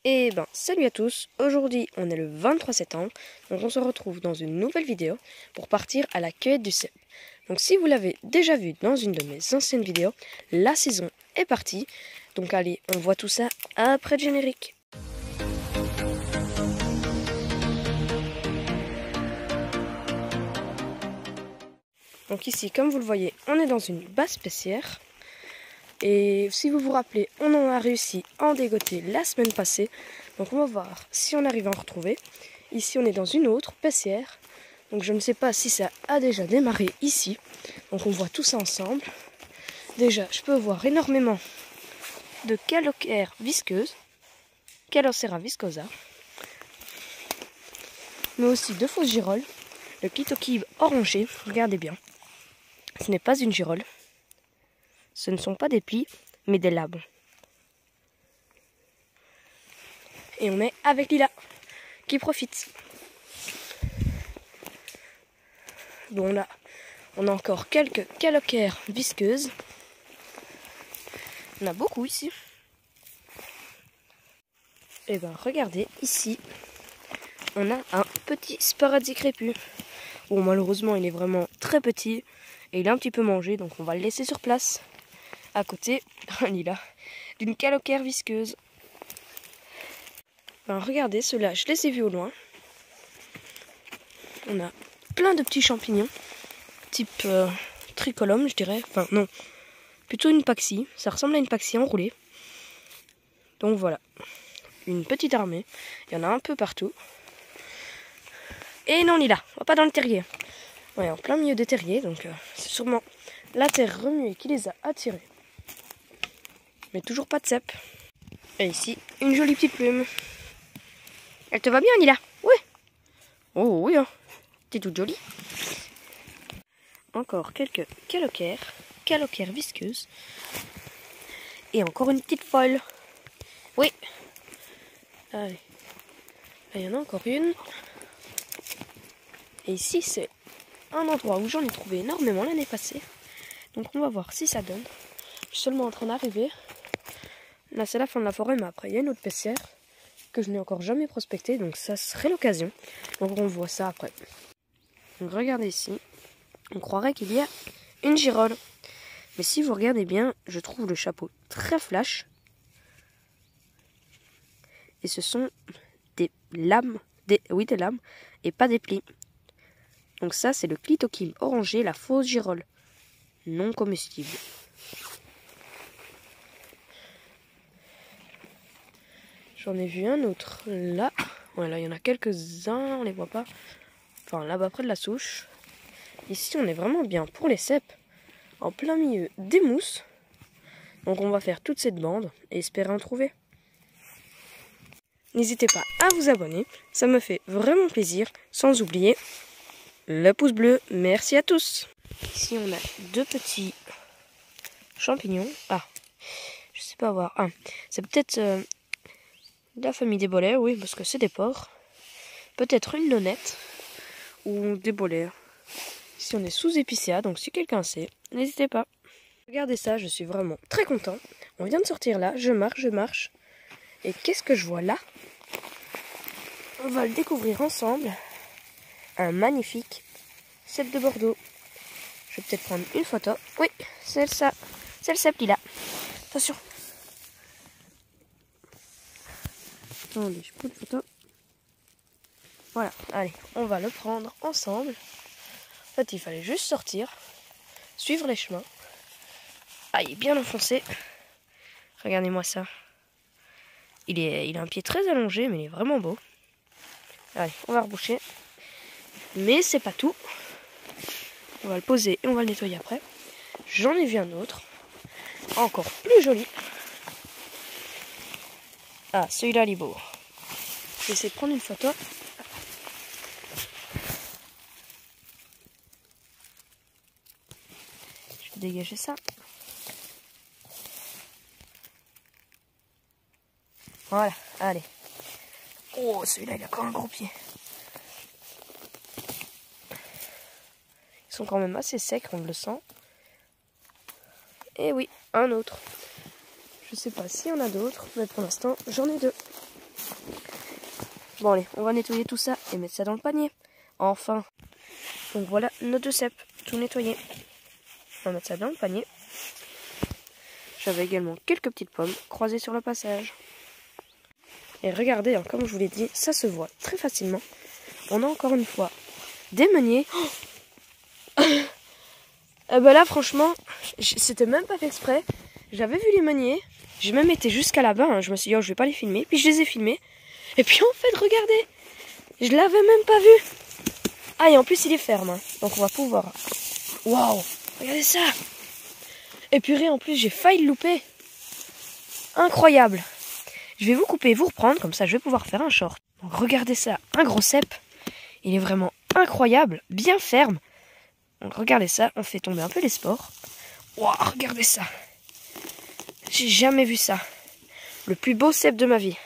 Et ben salut à tous, aujourd'hui on est le 23 septembre, donc on se retrouve dans une nouvelle vidéo pour partir à la cueillette du cèpe. Donc si vous l'avez déjà vu dans une de mes anciennes vidéos, la saison est partie, donc allez on voit tout ça après le générique. Donc ici comme vous le voyez on est dans une basse paissière. Et si vous vous rappelez, on en a réussi à en dégoter la semaine passée. Donc on va voir si on arrive à en retrouver. Ici on est dans une autre paissière. Donc je ne sais pas si ça a déjà démarré ici. Donc on voit tout ça ensemble. Déjà je peux voir énormément de calocères visqueuses. Calocera viscosa. Mais aussi de fausses girolles. Le clitokibe orangé, regardez bien. Ce n'est pas une girole. Ce ne sont pas des plis, mais des labres. Et on est avec Lila, qui profite. Bon là, on a encore quelques calocères visqueuses. On a beaucoup ici. Et ben regardez, ici, on a un petit Sparadzi crépus. Bon malheureusement il est vraiment très petit et il est un petit peu mangé, donc on va le laisser sur place. À côté, Lila, d'une calocère visqueuse. Ben, regardez, ceux-là, je les ai vus au loin. On a plein de petits champignons, type tricolome, je dirais. Enfin, non, plutôt une paxie. Ça ressemble à une paxie enroulée. Donc voilà, une petite armée. Il y en a un peu partout. Et non, Lila, on va pas dans le terrier. On est en plein milieu des terriers, donc c'est sûrement la terre remuée qui les a attirés. Mais toujours pas de cèpe. Et ici, une jolie petite plume. Elle te va bien, Lila? Oui. Oh oui, hein. T'es toute jolie. Encore quelques calocères visqueuses. Et encore une petite folle. Oui. Allez. Là, il y en a encore une. Et ici, c'est un endroit où j'en ai trouvé énormément l'année passée. Donc on va voir si ça donne. Je suis seulement en train d'arriver. Là, c'est la fin de la forêt, mais après, il y a une autre paissière que je n'ai encore jamais prospectée, donc ça serait l'occasion. Donc on voit ça après. Donc regardez ici, on croirait qu'il y a une girole. Mais si vous regardez bien, je trouve le chapeau très flash. Et ce sont des lames, des lames, et pas des plis. Donc ça, c'est le clitokibe orangé, la fausse girole, non comestible. J'en ai vu un autre là. Voilà, il y en a quelques-uns, on les voit pas. Enfin, là-bas près de la souche. Ici, on est vraiment bien pour les cèpes. En plein milieu des mousses. Donc, on va faire toute cette bande et espérer en trouver. N'hésitez pas à vous abonner. Ça me fait vraiment plaisir. Sans oublier le pouce bleu. Merci à tous. Ici, on a deux petits champignons. Ah, je sais pas voir. Ah, c'est peut-être... la famille des bolets, oui, parce que c'est des porcs. Peut-être une nonnette ou des bolets. Ici, on est sous épicéa, donc si quelqu'un sait, n'hésitez pas. Regardez ça, je suis vraiment très content. On vient de sortir là, je marche. Et qu'est-ce que je vois là? On va le découvrir ensemble. Un magnifique cèpe de Bordeaux. Je vais peut-être prendre une photo. Oui, c'est ça. C'est le cèpe là. Attention. Attendez, je prends une photo. Voilà, allez, on va le prendre ensemble. En fait, il fallait juste sortir, suivre les chemins. Ah, il est bien enfoncé. Regardez-moi ça. Il a un pied très allongé, mais il est vraiment beau. Allez, on va reboucher. Mais c'est pas tout. On va le poser et on va le nettoyer après. J'en ai vu un autre. Encore plus joli. Ah, celui-là, il est beau. Je vais essayer de prendre une photo. Je vais dégager ça. Voilà, allez. Oh, celui-là, il a encore un gros pied. Ils sont quand même assez secs, on le sent. Et oui, un autre. Je sais pas s'il y en a d'autres, mais pour l'instant, j'en ai deux. Bon allez, on va nettoyer tout ça et mettre ça dans le panier. Enfin. Donc voilà nos 2 cèpes, tout nettoyé. On va mettre ça dans le panier. J'avais également quelques petites pommes croisées sur le passage. Et regardez, hein, comme je vous l'ai dit, ça se voit très facilement. On a encore une fois des meuniers. Ben là, franchement, c'était même pas fait exprès. J'avais vu les meuniers. J'ai même été jusqu'à là-bas. Hein. Je me suis dit, oh, je vais pas les filmer. Puis je les ai filmés. Et puis en fait, regardez. Je l'avais même pas vu. Ah, et en plus, il est ferme. Hein. Donc on va pouvoir... Waouh, regardez ça. Et purée, en plus, j'ai failli le louper. Incroyable. Je vais vous couper, vous reprendre. Comme ça, je vais pouvoir faire un short. Donc regardez ça. Un gros cèpe. Il est vraiment incroyable. Bien ferme. Donc regardez ça. On fait tomber un peu les spores. Waouh, regardez ça. J'ai jamais vu ça. Le plus beau cèpe de ma vie.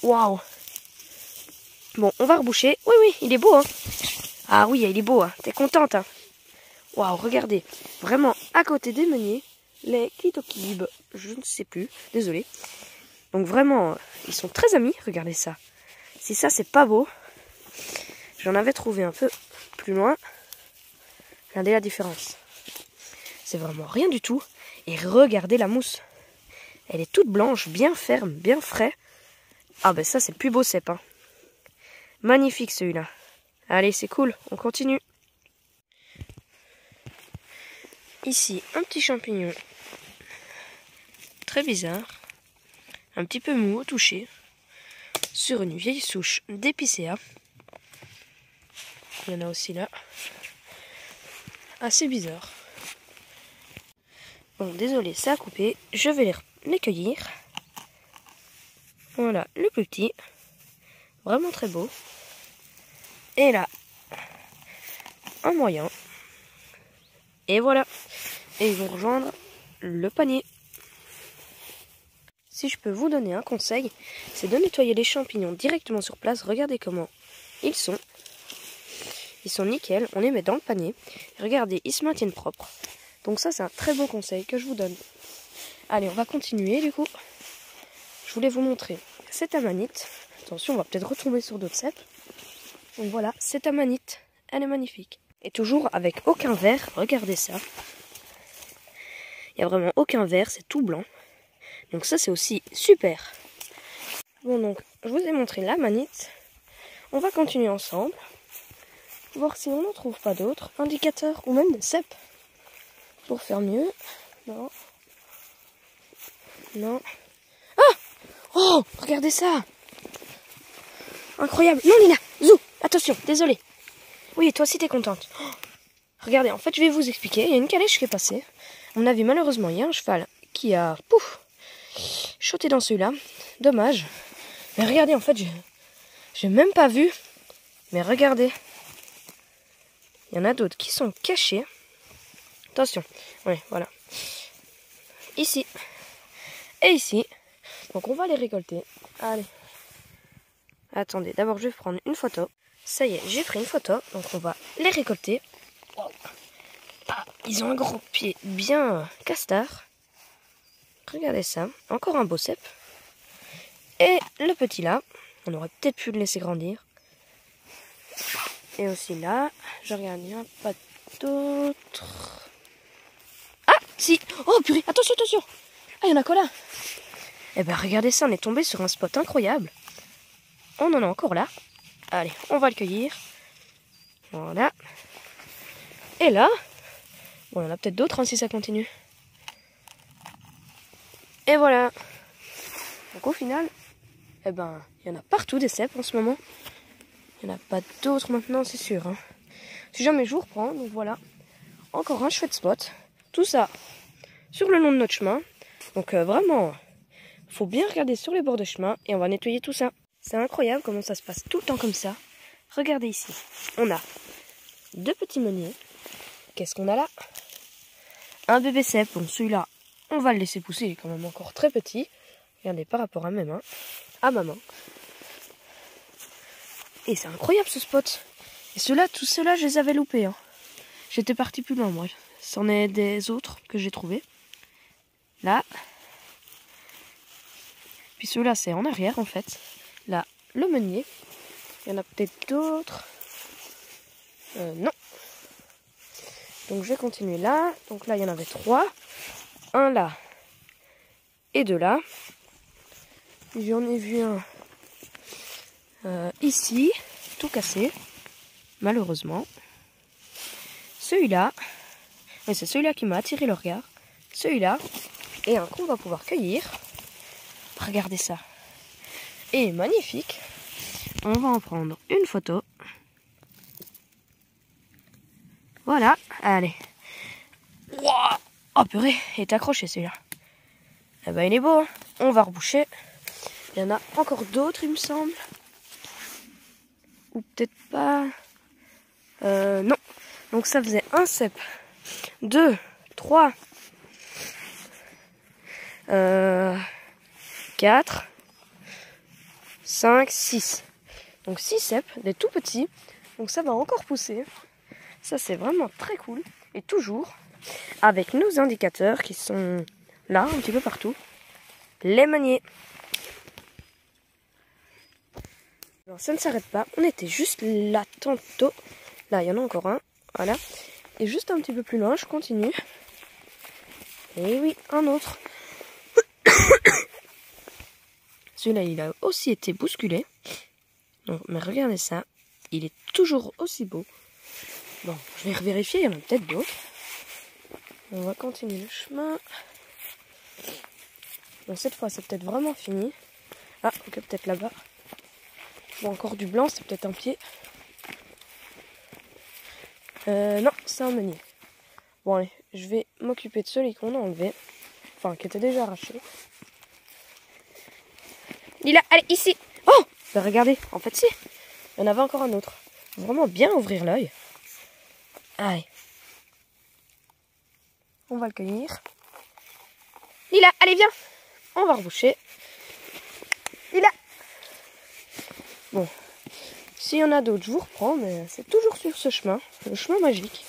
Waouh. Bon, on va reboucher. Oui, oui, il est beau, hein. Ah oui, il est beau, hein. T'es contente, hein. Waouh, regardez. Vraiment, à côté des meuniers, les Kitokib, je ne sais plus. Désolé. Donc vraiment, ils sont très amis. Regardez ça. Si ça, c'est pas beau. J'en avais trouvé un peu plus loin. Regardez la différence. C'est vraiment rien du tout. Et regardez la mousse. Elle est toute blanche, bien ferme, bien frais. Ah ben ça, c'est le plus beau cèpe, hein. Magnifique celui-là. Allez, c'est cool, on continue. Ici, un petit champignon. Très bizarre. Un petit peu mou au toucher. Sur une vieille souche d'épicéa. Il y en a aussi là. Assez bizarre. Bon, désolé, ça a coupé. Je vais les cueillir. Voilà, le plus petit. Vraiment très beau. Et là, un moyen. Et voilà. Et ils vont rejoindre le panier. Si je peux vous donner un conseil, c'est de nettoyer les champignons directement sur place. Regardez comment ils sont. Ils sont nickel. On les met dans le panier. Regardez, ils se maintiennent propres. Donc ça, c'est un très bon conseil que je vous donne. Allez, on va continuer du coup. Je voulais vous montrer cette amanite. Attention, on va peut-être retomber sur d'autres cèpes. Donc voilà, cette amanite, elle est magnifique. Et toujours avec aucun vert, regardez ça. Il n'y a vraiment aucun vert, c'est tout blanc. Donc ça, c'est aussi super. Bon, donc, je vous ai montré l'amanite. On va continuer ensemble. Voir si on n'en trouve pas d'autres indicateurs ou même des cèpes. Pour faire mieux. Non. Non. Ah! Oh! Regardez ça! Incroyable! Non, Lina! Zou! Attention, désolé. Oui, toi aussi t'es contente. Oh, regardez, en fait, je vais vous expliquer. Il y a une calèche qui est passée. À mon avis, malheureusement, il y a un cheval qui a sauté dans celui-là. Dommage. Mais regardez, en fait, j'ai même pas vu. Mais regardez. Il y en a d'autres qui sont cachés. Attention. Oui, voilà. Ici. Et ici. Donc, on va les récolter. Allez. Attendez, d'abord, je vais prendre une photo. Ça y est, j'ai pris une photo. Donc, on va les récolter. Ah, ils ont un gros pied bien castard. Regardez ça. Encore un beau cèpe. Et le petit là. On aurait peut-être pu le laisser grandir. Et aussi là. Je regarde, il n'y en a pas d'autres. Ah, si. Oh, purée. Attention, attention. Ah, il y en a quoi là? Eh ben, regardez ça. On est tombé sur un spot incroyable. On en a encore là. Allez, on va le cueillir. Voilà. Et là. Bon, il y en a peut-être d'autres hein, si ça continue. Et voilà. Donc au final, eh ben, il y en a partout des cèpes en ce moment. Il n'y en a pas d'autres maintenant, c'est sûr. Hein. Si jamais je vous reprends, donc voilà. Encore un chouette spot. Tout ça sur le long de notre chemin. Donc vraiment, faut bien regarder sur les bords de chemin et on va nettoyer tout ça. C'est incroyable comment ça se passe tout le temps comme ça. Regardez ici. On a deux petits meuniers. Qu'est-ce qu'on a là? Un bébé cèpe. Bon, celui-là, on va le laisser pousser. Il est quand même encore très petit. Regardez par rapport à mes mains. À ma main. Et c'est incroyable ce spot. Et ceux-là, tous ceux-là, je les avais loupés. Hein. J'étais parti plus loin, moi. C'en est des autres que j'ai trouvés. Là. Puis celui-là, c'est en arrière, en fait. Là, le meunier. Il y en a peut-être d'autres. Non. Donc, je vais continuer là. Donc là, il y en avait 3. Un là. Et 2 là. J'en ai vu un ici. Tout cassé. Malheureusement. Celui-là. Et c'est celui-là qui m'a attiré le regard. Celui-là. Et un qu'on va pouvoir cueillir. Regardez ça. Et magnifique. On va en prendre une photo. Voilà. Allez. Wow. Oh purée, il est accroché celui-là. Eh ben il est beau. Hein. On va reboucher. Il y en a encore d'autres, il me semble. Ou peut-être pas. Non. Donc ça faisait un cep. 2, 3. 4, 5, 6. Donc 6 cèpes, des tout petits. Donc ça va encore pousser. Ça c'est vraiment très cool. Et toujours avec nos indicateurs qui sont là, un petit peu partout. Les meuniers. Alors ça ne s'arrête pas. On était juste là tantôt. Là, il y en a encore un. Voilà. Et juste un petit peu plus loin, je continue. Et oui, un autre. Celui-là, il a aussi été bousculé. Donc, mais regardez ça. Il est toujours aussi beau. Bon, je vais revérifier. Il y en a peut-être d'autres. On va continuer le chemin. Bon, cette fois, c'est peut-être vraiment fini. Ah, ok, peut-être là-bas. Bon, encore du blanc. C'est peut-être un pied. Non, c'est un meunier. Bon, allez. Je vais m'occuper de celui qu'on a enlevé. Enfin, qui était déjà arraché. Lila, allez, ici. Oh, bah regardez, en fait si, il y en avait encore un autre. Vraiment bien ouvrir l'œil. Allez. On va le cueillir. Lila, allez, viens. On va reboucher. Lila. Bon, s'il y en a d'autres, je vous reprends, mais c'est toujours sur ce chemin. Le chemin magique.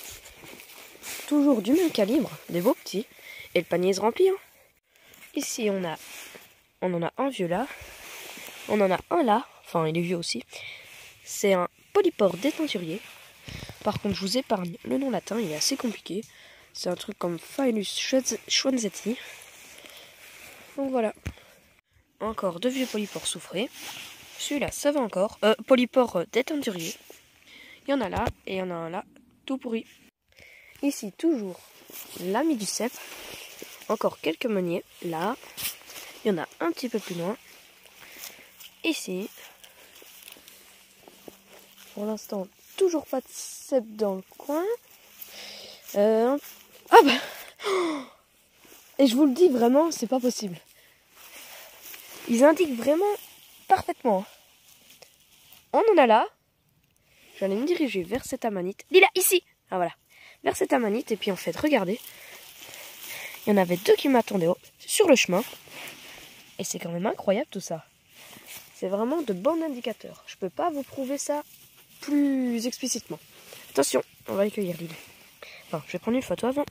Toujours du même calibre, des beaux petits. Et le panier se remplit. Hein. Ici, on en a un vieux là. On en a un là, enfin il est vieux aussi. C'est un polypore déteinturier. Par contre, je vous épargne le nom latin, il est assez compliqué. C'est un truc comme Phailus schwanzeti. Donc voilà. Encore 2 vieux polypores soufrés. Celui-là, ça va encore. Polypore déteinturier. Il y en a là et il y en a un là, tout pourri. Ici, toujours l'ami du cep. Encore quelques meuniers. Là, il y en a un petit peu plus loin. Ici, pour l'instant, toujours pas de cèpe dans le coin. Ah bah et je vous le dis vraiment, c'est pas possible. Ils indiquent vraiment parfaitement. On en a là. J'allais me diriger vers cette amanite. Lila, ici. Ah voilà, vers cette amanite. Et puis en fait, regardez. Il y en avait 2 qui m'attendaient sur le chemin. Et c'est quand même incroyable tout ça. C'est vraiment de bons indicateurs. Je peux pas vous prouver ça plus explicitement. Attention, on va accueillir Lily. Bon, je vais prendre une photo avant.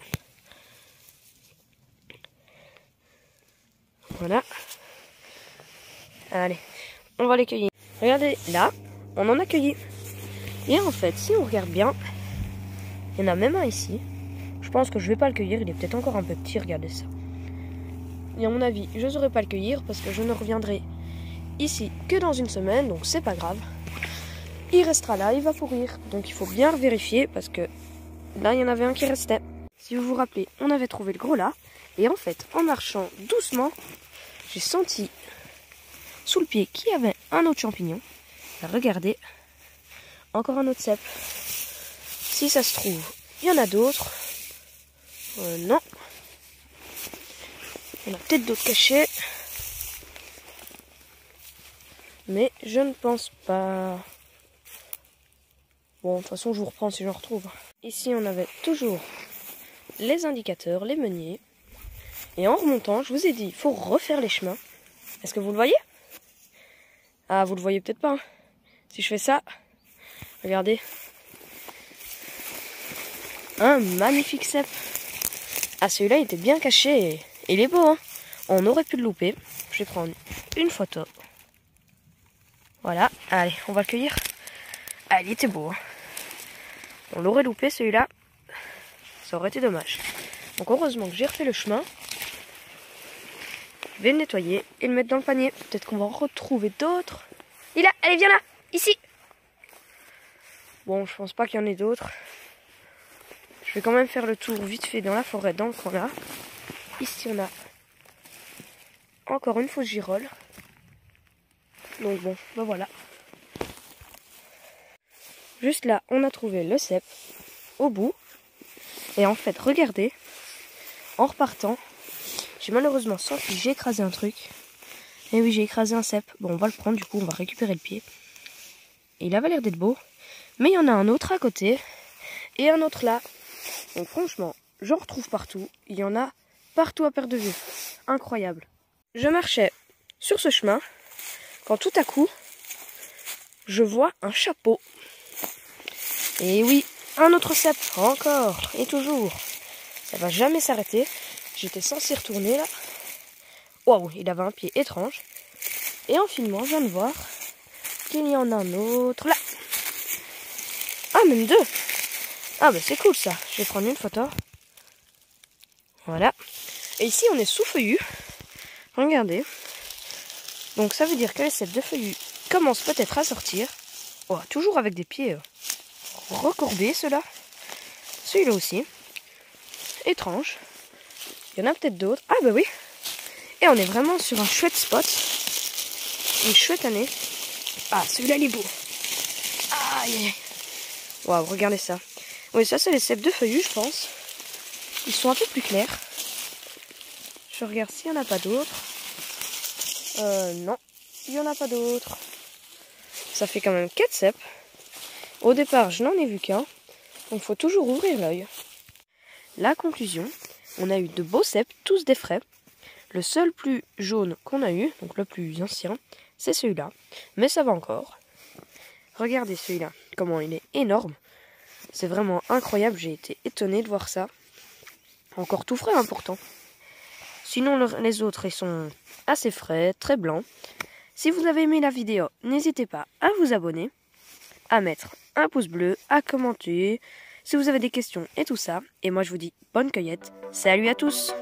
Voilà. Allez, on va les cueillir. Regardez, là, on en a cueilli. Et en fait, si on regarde bien, il y en a même un ici. Je pense que je vais pas le cueillir, il est peut-être encore un peu petit, regardez ça. Et à mon avis, je ne saurais pas le cueillir parce que je ne reviendrai ici que dans une semaine, donc c'est pas grave. Il restera là, il va pourrir. Donc il faut bien vérifier parce que là, il y en avait un qui restait. Si vous vous rappelez, on avait trouvé le gros là. Et en fait, en marchant doucement, j'ai senti sous le pied qu'il y avait un autre champignon. Regardez, encore un autre cep. Si ça se trouve, il y en a d'autres. Non. Il y en a peut-être d'autres cachés. Mais je ne pense pas. Bon, de toute façon, je vous reprends si j'en retrouve. Ici, on avait toujours les indicateurs, les meuniers. Et en remontant, je vous ai dit, il faut refaire les chemins. Est-ce que vous le voyez? Ah, vous le voyez peut-être pas. Hein. Si je fais ça, regardez. Un magnifique cep. Ah, celui-là, il était bien caché. Et il est beau, hein. On aurait pu le louper. je vais prendre une photo. Voilà, allez, on va le cueillir. Ah, il était beau. Hein. On l'aurait loupé celui-là. Ça aurait été dommage. Donc heureusement que j'ai refait le chemin. Je vais le nettoyer et le mettre dans le panier. Peut-être qu'on va en retrouver d'autres. Il a, allez, viens là, ici. Bon, je pense pas qu'il y en ait d'autres. Je vais quand même faire le tour vite fait dans la forêt, dans le coin là. Ici, on a encore une fausse girole. Donc bon, ben voilà. Juste là, on a trouvé le cep au bout. Et en fait, regardez, en repartant, j'ai malheureusement senti que j'ai écrasé un truc. Et oui, j'ai écrasé un cep. Bon, on va le prendre, du coup, on va récupérer le pied. Et il avait l'air d'être beau. Mais il y en a un autre à côté. Et un autre là. Donc franchement, j'en retrouve partout. Il y en a partout à perte de vue. Incroyable. Je marchais sur ce chemin. Quand tout à coup, je vois un chapeau. Et oui, un autre cep. Encore. Et toujours. Ça va jamais s'arrêter. J'étais censé retourner là. Waouh, il avait un pied étrange. Et en filmant, je viens de voir qu'il y en a un autre là. Ah, même deux. Ah, bah c'est cool ça. Je vais prendre une photo. Voilà. Et ici, on est sous feuillu. Regardez. Donc ça veut dire que les cèpes de feuillu commencent peut-être à sortir. Oh, toujours avec des pieds recourbés, ceux-là. Celui-là aussi. Étrange. Il y en a peut-être d'autres. Ah, bah oui. Et on est vraiment sur un chouette spot. Une chouette année. Ah, celui-là, il est beau. Aïe. Waouh, regardez ça. Oui, ça, c'est les cèpes de feuillu, je pense. Ils sont un peu plus clairs. Je regarde s'il n'y en a pas d'autres. Non, il n'y en a pas d'autres. Ça fait quand même 4 cèpes. Au départ, je n'en ai vu qu'un. Donc, il faut toujours ouvrir l'œil. La conclusion, on a eu de beaux cèpes, tous des frais. Le seul plus jaune qu'on a eu, donc le plus ancien, c'est celui-là. Mais ça va encore. Regardez celui-là, comment il est énorme. C'est vraiment incroyable, j'ai été étonnée de voir ça. Encore tout frais, pourtant. Sinon, les autres, ils sont assez frais, très blancs. Si vous avez aimé la vidéo, n'hésitez pas à vous abonner, à mettre un pouce bleu, à commenter, si vous avez des questions et tout ça. Et moi, je vous dis bonne cueillette. Salut à tous!